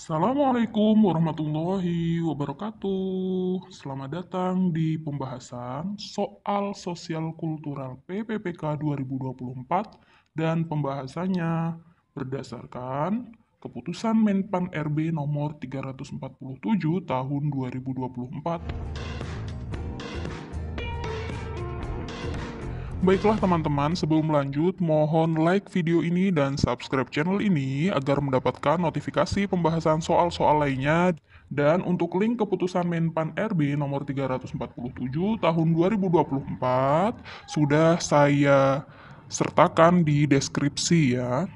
Assalamualaikum warahmatullahi wabarakatuh. Selamat datang di pembahasan soal sosial kultural PPPK 2024 dan pembahasannya berdasarkan keputusan Menpan RB nomor 347 tahun 2024. Baiklah teman-teman, sebelum lanjut, mohon like video ini dan subscribe channel ini agar mendapatkan notifikasi pembahasan soal-soal lainnya. Dan untuk link keputusan Menpan RB nomor 347 tahun 2024 sudah saya sertakan di deskripsi ya.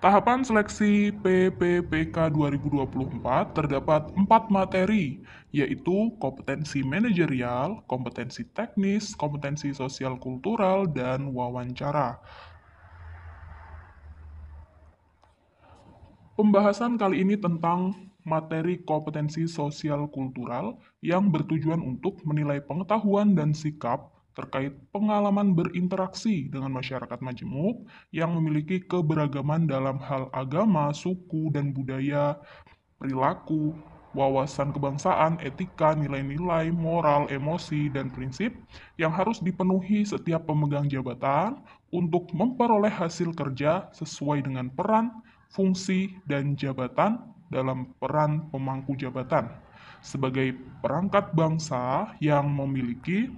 Tahapan seleksi PPPK 2024 terdapat 4 materi, yaitu kompetensi manajerial, kompetensi teknis, kompetensi sosial kultural, dan wawancara. Pembahasan kali ini tentang materi kompetensi sosial kultural yang bertujuan untuk menilai pengetahuan dan sikap terkait pengalaman berinteraksi dengan masyarakat majemuk yang memiliki keberagaman dalam hal agama, suku, dan budaya, perilaku, wawasan kebangsaan, etika, nilai-nilai, moral, emosi, dan prinsip yang harus dipenuhi setiap pemegang jabatan untuk memperoleh hasil kerja sesuai dengan peran, fungsi, dan jabatan dalam peran pemangku jabatan sebagai perangkat bangsa yang memiliki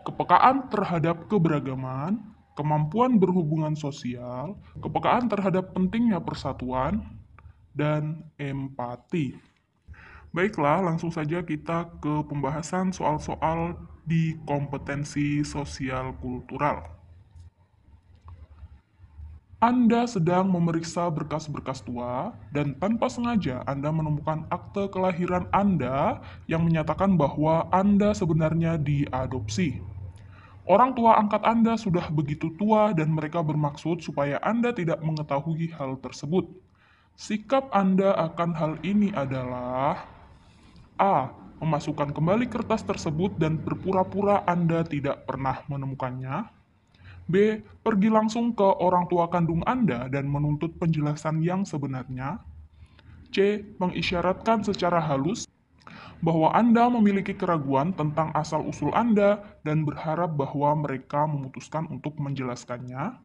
kepekaan terhadap keberagaman, kemampuan berhubungan sosial, kepekaan terhadap pentingnya persatuan, dan empati. Baiklah, langsung saja kita ke pembahasan soal-soal di kompetensi sosial kultural. Anda sedang memeriksa berkas-berkas tua, dan tanpa sengaja Anda menemukan akte kelahiran Anda yang menyatakan bahwa Anda sebenarnya diadopsi. Orang tua angkat Anda sudah begitu tua dan mereka bermaksud supaya Anda tidak mengetahui hal tersebut. Sikap Anda akan hal ini adalah: A. Memasukkan kembali kertas tersebut dan berpura-pura Anda tidak pernah menemukannya. B. Pergi langsung ke orang tua kandung Anda dan menuntut penjelasan yang sebenarnya. C. Mengisyaratkan secara halus bahwa Anda memiliki keraguan tentang asal-usul Anda dan berharap bahwa mereka memutuskan untuk menjelaskannya.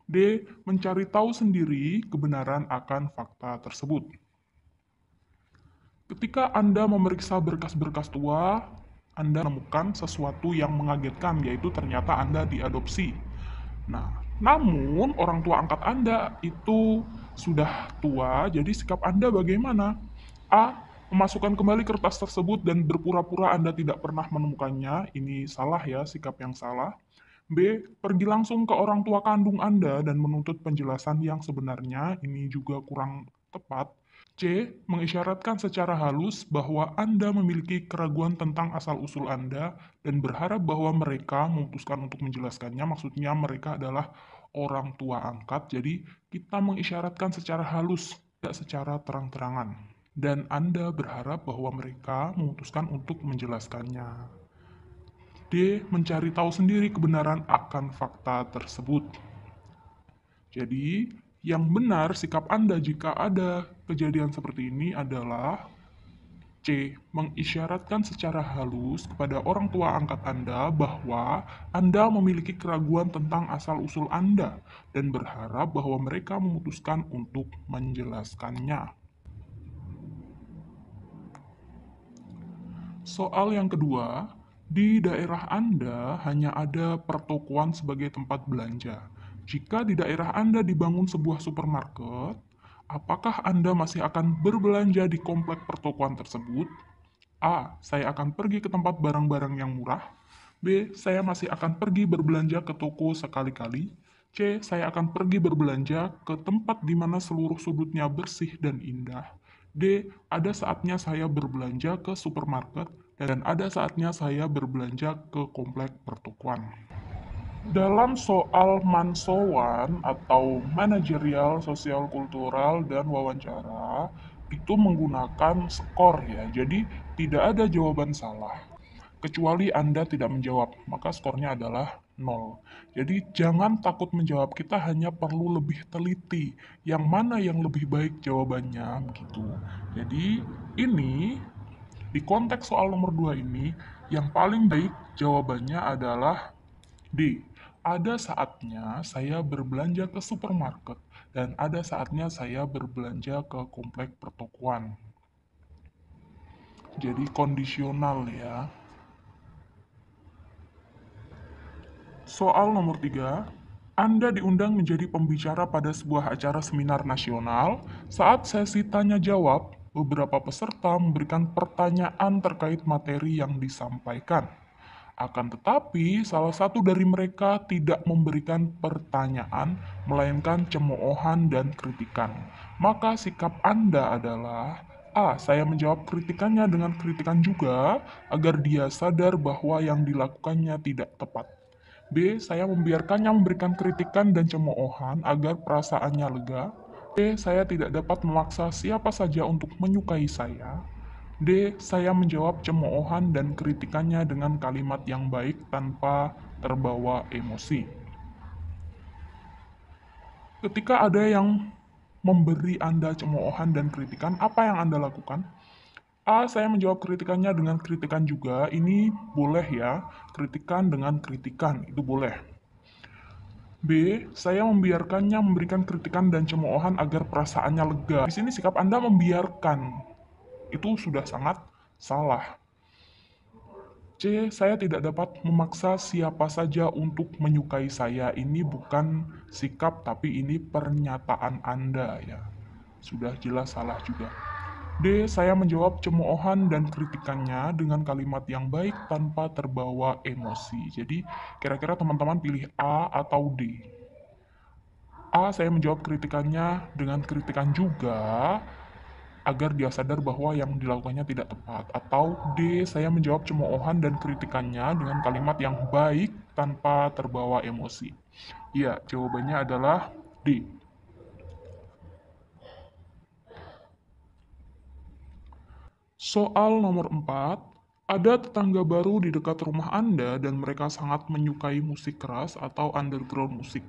D. Mencari tahu sendiri kebenaran akan fakta tersebut. Ketika Anda memeriksa berkas-berkas tua, Anda menemukan sesuatu yang mengagetkan, yaitu ternyata Anda diadopsi. Nah, namun orang tua angkat Anda itu sudah tua, jadi sikap Anda bagaimana? A. Memasukkan kembali kertas tersebut dan berpura-pura Anda tidak pernah menemukannya. Ini salah ya, sikap yang salah. B. Pergi langsung ke orang tua kandung Anda dan menuntut penjelasan yang sebenarnya. Ini juga kurang tepat. C. Mengisyaratkan secara halus bahwa Anda memiliki keraguan tentang asal-usul Anda dan berharap bahwa mereka memutuskan untuk menjelaskannya. Maksudnya mereka adalah orang tua angkat, jadi kita mengisyaratkan secara halus, tidak secara terang-terangan. Dan Anda berharap bahwa mereka memutuskan untuk menjelaskannya. D. Mencari tahu sendiri kebenaran akan fakta tersebut. Jadi, yang benar sikap Anda jika ada kejadian seperti ini adalah C. Mengisyaratkan secara halus kepada orang tua angkat Anda bahwa Anda memiliki keraguan tentang asal-usul Anda dan berharap bahwa mereka memutuskan untuk menjelaskannya. Soal yang kedua, di daerah Anda hanya ada pertokoan sebagai tempat belanja. Jika di daerah Anda dibangun sebuah supermarket, apakah Anda masih akan berbelanja di komplek pertokoan tersebut? A. Saya akan pergi ke tempat barang-barang yang murah. B. Saya masih akan pergi berbelanja ke toko sekali-kali. C. Saya akan pergi berbelanja ke tempat di mana seluruh sudutnya bersih dan indah. D. Ada saatnya saya berbelanja ke supermarket dan ada saatnya saya berbelanja ke komplek pertokoan. Dalam soal mansowan atau manajerial, sosial kultural, dan wawancara, itu menggunakan skor ya. Jadi tidak ada jawaban salah. kecuali Anda tidak menjawab, maka skornya adalah 0. Jadi jangan takut menjawab, kita hanya perlu lebih teliti, yang mana yang lebih baik jawabannya, begitu. Jadi ini, di konteks soal nomor 2 ini, yang paling baik jawabannya adalah D. Ada saatnya saya berbelanja ke supermarket, dan ada saatnya saya berbelanja ke komplek pertokoan. Jadi kondisional ya. Soal nomor 3, Anda diundang menjadi pembicara pada sebuah acara seminar nasional. Saat sesi tanya jawab, beberapa peserta memberikan pertanyaan terkait materi yang disampaikan. Akan tetapi, salah satu dari mereka tidak memberikan pertanyaan, melainkan cemoohan dan kritikan. Maka sikap Anda adalah A. Saya menjawab kritikannya dengan kritikan juga, agar dia sadar bahwa yang dilakukannya tidak tepat. B. Saya membiarkannya memberikan kritikan dan cemoohan agar perasaannya lega. C. Saya tidak dapat memaksa siapa saja untuk menyukai saya. D. Saya menjawab cemoohan dan kritikannya dengan kalimat yang baik tanpa terbawa emosi. Ketika ada yang memberi Anda cemoohan dan kritikan, apa yang Anda lakukan? A. Saya menjawab kritikannya dengan kritikan juga. Ini boleh ya, kritikan dengan kritikan, itu boleh. B. Saya membiarkannya memberikan kritikan dan cemoohan agar perasaannya lega. Di sini sikap Anda membiarkan. Itu sudah sangat salah. C. Saya tidak dapat memaksa siapa saja untuk menyukai saya. Ini bukan sikap, tapi ini pernyataan Anda ya. Sudah jelas salah juga. D. Saya menjawab cemoohan dan kritikannya dengan kalimat yang baik tanpa terbawa emosi. Jadi, kira-kira teman-teman pilih A atau D? A. Saya menjawab kritikannya dengan kritikan juga, agar dia sadar bahwa yang dilakukannya tidak tepat. Atau D. Saya menjawab cemoohan dan kritikannya dengan kalimat yang baik tanpa terbawa emosi. Ya, jawabannya adalah D. Soal nomor 4, ada tetangga baru di dekat rumah Anda dan mereka sangat menyukai musik keras atau underground musik.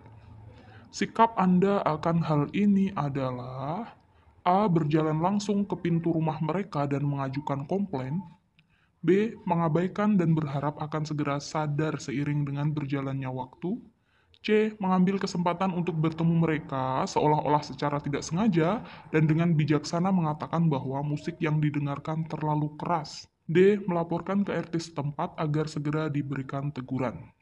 Sikap Anda akan hal ini adalah A. Berjalan langsung ke pintu rumah mereka dan mengajukan komplain. B. Mengabaikan dan berharap akan segera sadar seiring dengan berjalannya waktu. C. Mengambil kesempatan untuk bertemu mereka seolah-olah secara tidak sengaja dan dengan bijaksana mengatakan bahwa musik yang didengarkan terlalu keras. D. Melaporkan ke RT setempat agar segera diberikan teguran.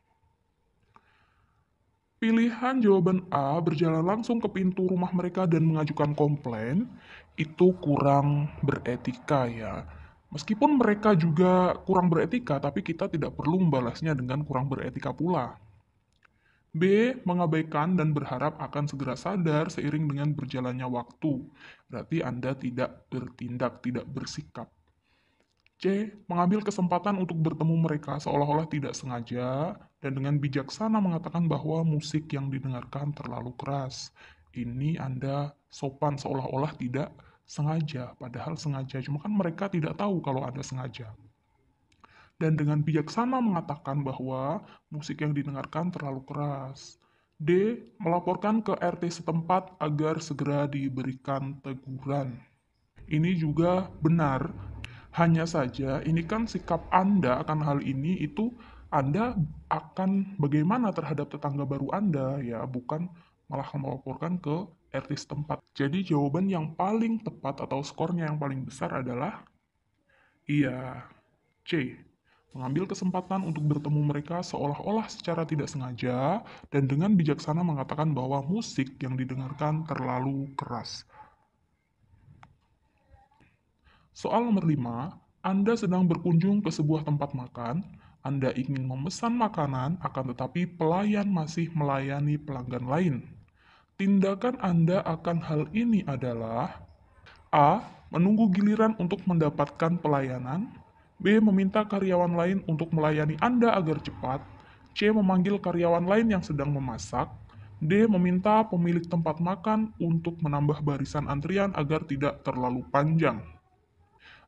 Pilihan jawaban A, berjalan langsung ke pintu rumah mereka dan mengajukan komplain, itu kurang beretika ya. Meskipun mereka juga kurang beretika, tapi kita tidak perlu membalasnya dengan kurang beretika pula. B. Mengabaikan dan berharap akan segera sadar seiring dengan berjalannya waktu. Berarti Anda tidak bertindak, tidak bersikap. C. Mengambil kesempatan untuk bertemu mereka seolah-olah tidak sengaja dan dengan bijaksana mengatakan bahwa musik yang didengarkan terlalu keras. Ini Anda sopan seolah-olah tidak sengaja, padahal sengaja. Cuma kan mereka tidak tahu kalau Anda sengaja. Dan dengan bijaksana mengatakan bahwa musik yang didengarkan terlalu keras. D. Melaporkan ke RT setempat agar segera diberikan teguran. Ini juga benar. Hanya saja, ini kan sikap Anda akan hal ini itu Anda akan bagaimana terhadap tetangga baru Anda, ya, bukan malah melaporkan ke RT setempat. Jadi jawaban yang paling tepat atau skornya yang paling besar adalah iya, C. Mengambil kesempatan untuk bertemu mereka seolah-olah secara tidak sengaja dan dengan bijaksana mengatakan bahwa musik yang didengarkan terlalu keras. Soal nomor 5, Anda sedang berkunjung ke sebuah tempat makan, Anda ingin memesan makanan, akan tetapi pelayan masih melayani pelanggan lain. Tindakan Anda akan hal ini adalah A. Menunggu giliran untuk mendapatkan pelayanan. B. Meminta karyawan lain untuk melayani Anda agar cepat. C. Memanggil karyawan lain yang sedang memasak. D. Meminta pemilik tempat makan untuk menambah barisan antrian agar tidak terlalu panjang.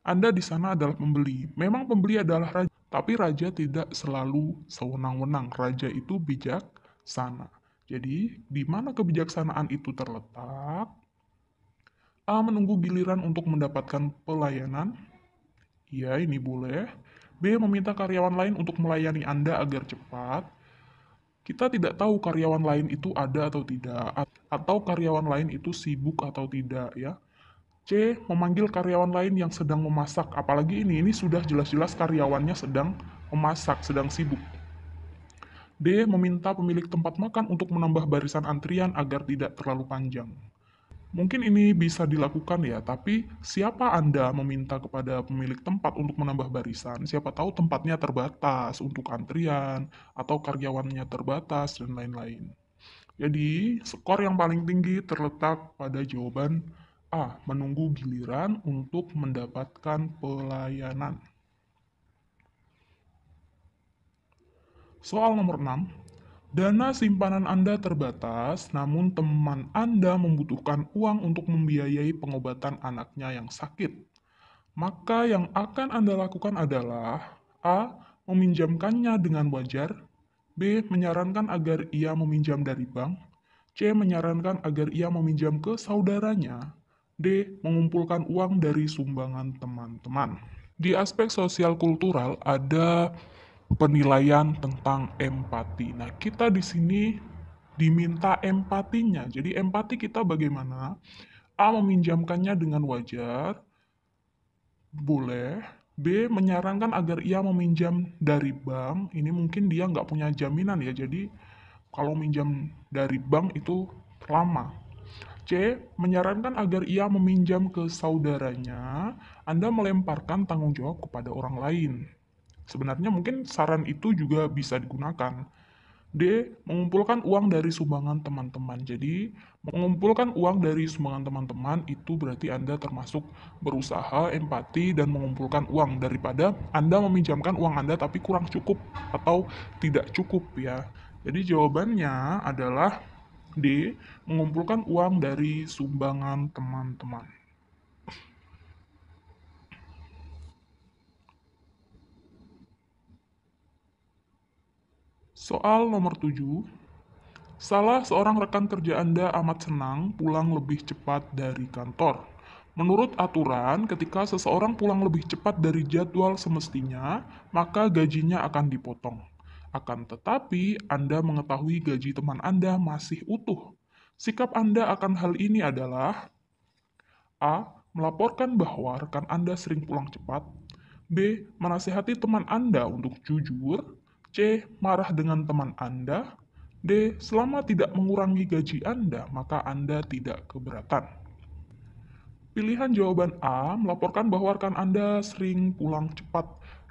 Anda di sana adalah pembeli. Memang pembeli adalah raja, Tapi raja tidak selalu sewenang-wenang. Raja itu bijaksana. Jadi, di mana kebijaksanaan itu terletak? A. Menunggu giliran untuk mendapatkan pelayanan. Ya, ini boleh. B. Meminta karyawan lain untuk melayani Anda agar cepat. Kita tidak tahu karyawan lain itu ada atau tidak, atau karyawan lain itu sibuk atau tidak ya. C. Memanggil karyawan lain yang sedang memasak, apalagi ini sudah jelas-jelas karyawannya sedang memasak, sedang sibuk. D. Meminta pemilik tempat makan untuk menambah barisan antrian agar tidak terlalu panjang. Mungkin ini bisa dilakukan ya, tapi siapa Anda meminta kepada pemilik tempat untuk menambah barisan? Siapa tahu tempatnya terbatas untuk antrian, atau karyawannya terbatas, dan lain-lain. Jadi, skor yang paling tinggi terletak pada jawaban A. Menunggu giliran untuk mendapatkan pelayanan. Soal nomor 6. Dana simpanan Anda terbatas, namun teman Anda membutuhkan uang untuk membiayai pengobatan anaknya yang sakit. Maka yang akan Anda lakukan adalah A. Meminjamkannya dengan wajar. B. Menyarankan agar ia meminjam dari bank. C. Menyarankan agar ia meminjam ke saudaranya. D. Mengumpulkan uang dari sumbangan teman-teman. Di aspek sosial kultural ada penilaian tentang empati. Nah, kita di sini diminta empatinya. Jadi empati kita bagaimana? A. Meminjamkannya dengan wajar. Boleh. B. Menyarankan agar ia meminjam dari bank. Ini mungkin dia nggak punya jaminan ya. Jadi kalau minjam dari bank itu lama. C. Menyarankan agar ia meminjam ke saudaranya. Anda melemparkan tanggung jawab kepada orang lain. Sebenarnya mungkin saran itu juga bisa digunakan. D. Mengumpulkan uang dari sumbangan teman-teman. Jadi, mengumpulkan uang dari sumbangan teman-teman itu berarti Anda termasuk berusaha, empati, dan mengumpulkan uang daripada Anda meminjamkan uang Anda tapi kurang cukup atau tidak cukup ya. Jadi jawabannya adalah D. Mengumpulkan uang dari sumbangan teman-teman. Soal nomor 7. Salah seorang rekan kerja Anda amat senang pulang lebih cepat dari kantor. Menurut aturan, ketika seseorang pulang lebih cepat dari jadwal semestinya, maka gajinya akan dipotong. Akan tetapi, Anda mengetahui gaji teman Anda masih utuh. Sikap Anda akan hal ini adalah A. Melaporkan bahwa rekan Anda sering pulang cepat. B. Menasihati teman Anda untuk jujur. C. Marah dengan teman Anda. D. Selama tidak mengurangi gaji Anda, maka Anda tidak keberatan. Pilihan jawaban A. Melaporkan bahwa rekan Anda sering pulang cepat.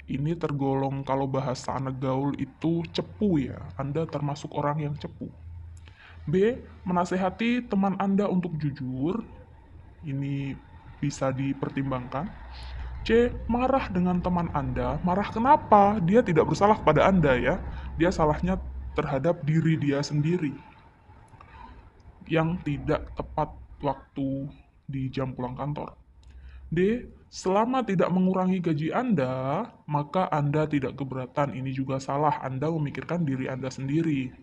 Ini tergolong kalau bahasa anak gaul itu cepu ya. Anda termasuk orang yang cepu. B. Menasehati teman Anda untuk jujur. Ini bisa dipertimbangkan. C. Marah dengan teman Anda. Marah kenapa? Dia tidak bersalah pada Anda ya. Dia salahnya terhadap diri dia sendiri yang tidak tepat waktu di jam pulang kantor. D. Selama tidak mengurangi gaji Anda, maka Anda tidak keberatan. Ini juga salah. Anda memikirkan diri Anda sendiri.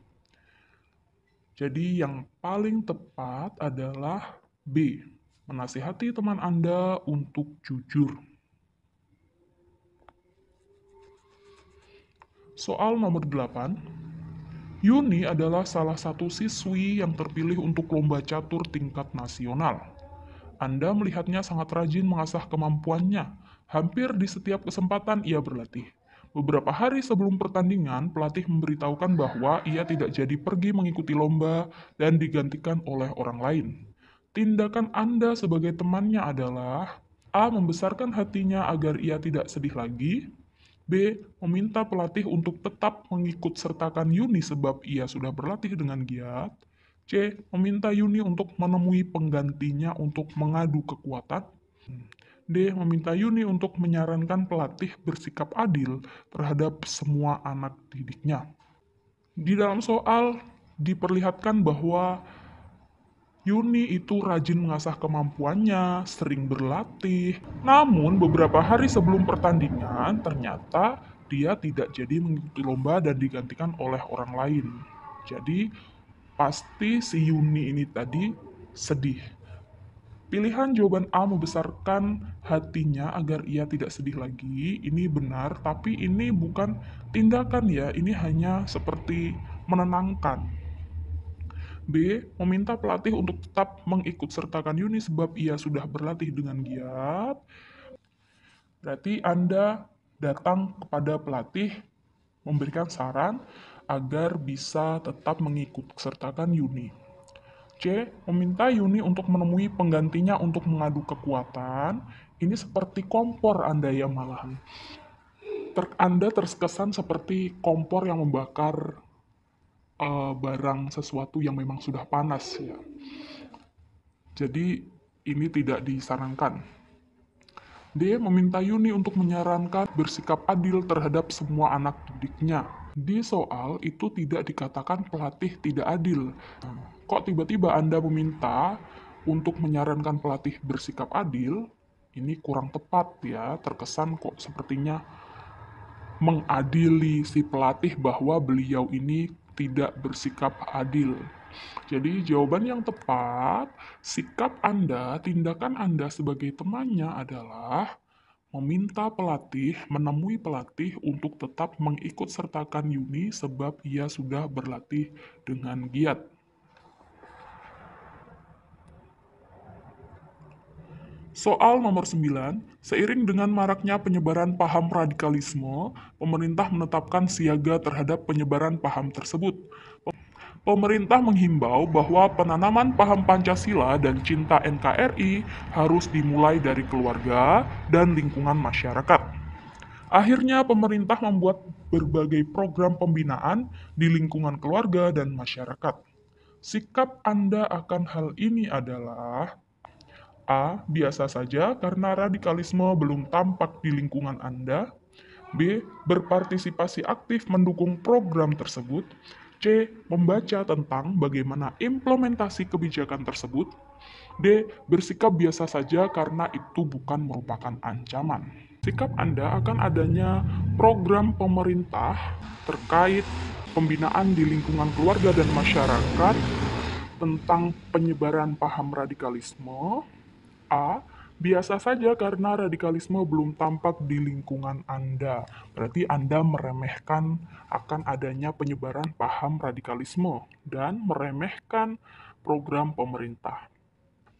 Jadi yang paling tepat adalah B. Menasihati teman Anda untuk jujur. Soal nomor 8. Yuni adalah salah satu siswi yang terpilih untuk lomba catur tingkat nasional. Anda melihatnya sangat rajin mengasah kemampuannya. Hampir di setiap kesempatan ia berlatih. Beberapa hari sebelum pertandingan, pelatih memberitahukan bahwa ia tidak jadi pergi mengikuti lomba dan digantikan oleh orang lain. Tindakan Anda sebagai temannya adalah A. Membesarkan hatinya agar ia tidak sedih lagi. B. Meminta pelatih untuk tetap mengikut sertakan Yuni sebab ia sudah berlatih dengan giat. C. Meminta Yuni untuk menemui penggantinya untuk mengadu kekuatan. D. Meminta Yuni untuk menyarankan pelatih bersikap adil terhadap semua anak didiknya. Di dalam soal diperlihatkan bahwa Yuni itu rajin mengasah kemampuannya, sering berlatih. Namun beberapa hari sebelum pertandingan, ternyata dia tidak jadi mengikuti lomba dan digantikan oleh orang lain. Jadi pasti si Yuni ini tadi sedih. Pilihan jawaban A membesarkan hatinya agar ia tidak sedih lagi, ini benar, tapi ini bukan tindakan ya, ini hanya seperti menenangkan. B. Meminta pelatih untuk tetap mengikutsertakan Yuni sebab ia sudah berlatih dengan giat. Berarti Anda datang kepada pelatih memberikan saran agar bisa tetap mengikutsertakan Yuni. C. Meminta Yuni untuk menemui penggantinya untuk mengadu kekuatan. Ini seperti kompor Anda ya malahan. Anda terkesan seperti kompor yang membakar barang sesuatu yang memang sudah panas ya. Jadi ini tidak disarankan. D. Meminta Yuni untuk menyarankan bersikap adil terhadap semua anak didiknya. Di soal itu tidak dikatakan pelatih tidak adil. Kok tiba-tiba Anda meminta untuk menyarankan pelatih bersikap adil? Ini kurang tepat ya, terkesan kok sepertinya mengadili si pelatih bahwa beliau ini tidak bersikap adil. Jadi jawaban yang tepat, sikap Anda, tindakan Anda sebagai temannya adalah meminta pelatih, menemui pelatih untuk tetap mengikutsertakan Yuni sebab ia sudah berlatih dengan giat. Soal nomor 9, seiring dengan maraknya penyebaran paham radikalisme, pemerintah menetapkan siaga terhadap penyebaran paham tersebut. Pemerintah menghimbau bahwa penanaman paham Pancasila dan cinta NKRI harus dimulai dari keluarga dan lingkungan masyarakat. Akhirnya, pemerintah membuat berbagai program pembinaan di lingkungan keluarga dan masyarakat. Sikap Anda akan hal ini adalah A. Biasa saja karena radikalisme belum tampak di lingkungan Anda. B. Berpartisipasi aktif mendukung program tersebut. C. Membaca tentang bagaimana implementasi kebijakan tersebut. D. Bersikap biasa saja karena itu bukan merupakan ancaman. Sikap Anda akan adanya program pemerintah terkait pembinaan di lingkungan keluarga dan masyarakat tentang penyebaran paham radikalisme. A. Biasa saja karena radikalisme belum tampak di lingkungan Anda. Berarti Anda meremehkan akan adanya penyebaran paham radikalisme dan meremehkan program pemerintah.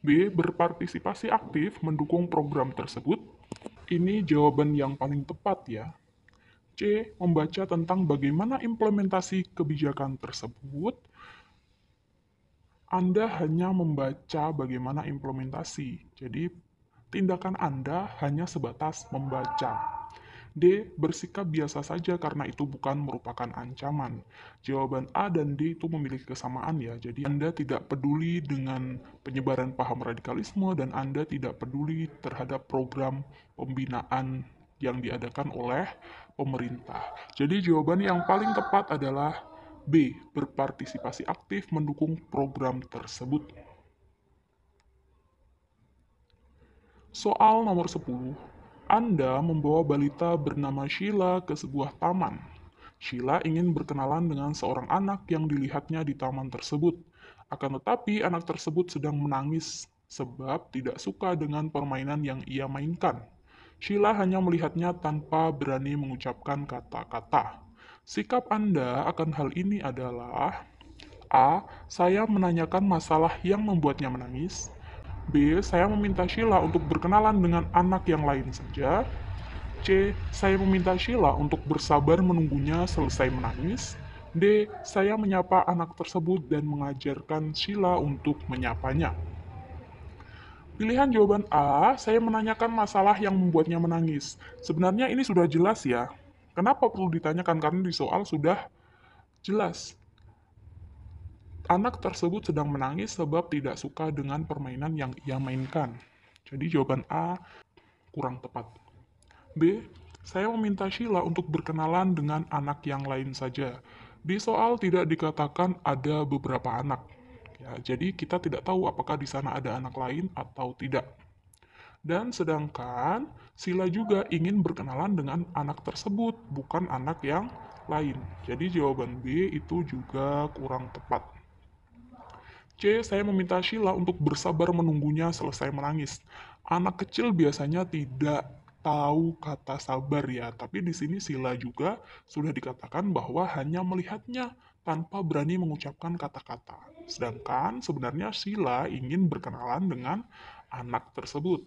B. Berpartisipasi aktif mendukung program tersebut. Ini jawaban yang paling tepat ya. C. Membaca tentang bagaimana implementasi kebijakan tersebut. Anda hanya membaca bagaimana implementasi. Jadi, tindakan Anda hanya sebatas membaca. D. Bersikap biasa saja karena itu bukan merupakan ancaman. Jawaban A dan D itu memiliki kesamaan ya. Jadi Anda tidak peduli dengan penyebaran paham radikalisme dan Anda tidak peduli terhadap program pembinaan yang diadakan oleh pemerintah. Jadi jawaban yang paling tepat adalah B. Berpartisipasi aktif mendukung program tersebut. Soal nomor 10. Anda membawa balita bernama Sheila ke sebuah taman. Sheila ingin berkenalan dengan seorang anak yang dilihatnya di taman tersebut. Akan tetapi anak tersebut sedang menangis sebab tidak suka dengan permainan yang ia mainkan. Sheila hanya melihatnya tanpa berani mengucapkan kata-kata. Sikap Anda akan hal ini adalah A. Saya menanyakan masalah yang membuatnya menangis. B. Saya meminta Sheila untuk berkenalan dengan anak yang lain saja. C. Saya meminta Sheila untuk bersabar menunggunya selesai menangis. D. Saya menyapa anak tersebut dan mengajarkan Sheila untuk menyapanya. Pilihan jawaban A, saya menanyakan masalah yang membuatnya menangis. Sebenarnya ini sudah jelas ya. Kenapa perlu ditanyakan? Karena di soal sudah jelas. Anak tersebut sedang menangis sebab tidak suka dengan permainan yang ia mainkan. Jadi jawaban A kurang tepat. B. Saya meminta Sheila untuk berkenalan dengan anak yang lain saja. Di soal tidak dikatakan ada beberapa anak. Ya, jadi kita tidak tahu apakah di sana ada anak lain atau tidak. Dan sedangkan Sila juga ingin berkenalan dengan anak tersebut, bukan anak yang lain. Jadi jawaban B itu juga kurang tepat. C. Saya meminta Sheila untuk bersabar menunggunya selesai menangis. Anak kecil biasanya tidak tahu kata sabar ya, tapi di sini Sheila juga sudah dikatakan bahwa hanya melihatnya tanpa berani mengucapkan kata-kata. Sedangkan sebenarnya Sheila ingin berkenalan dengan anak tersebut.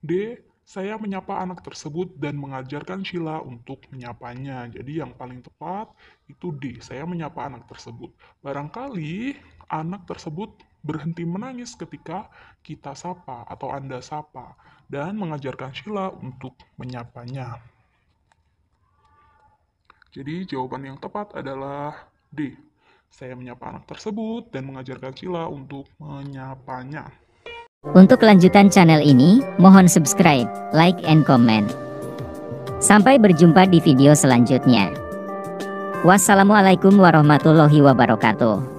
D. Saya menyapa anak tersebut dan mengajarkan Sheila untuk menyapanya. Jadi yang paling tepat itu D. Saya menyapa anak tersebut. Barangkali anak tersebut berhenti menangis ketika kita sapa atau Anda sapa dan mengajarkan Sheila untuk menyapanya. Jadi jawaban yang tepat adalah D. Saya menyapa anak tersebut dan mengajarkan Sheila untuk menyapanya. Untuk kelanjutan channel ini, mohon subscribe, like, and comment. Sampai berjumpa di video selanjutnya. Wassalamualaikum warahmatullahi wabarakatuh.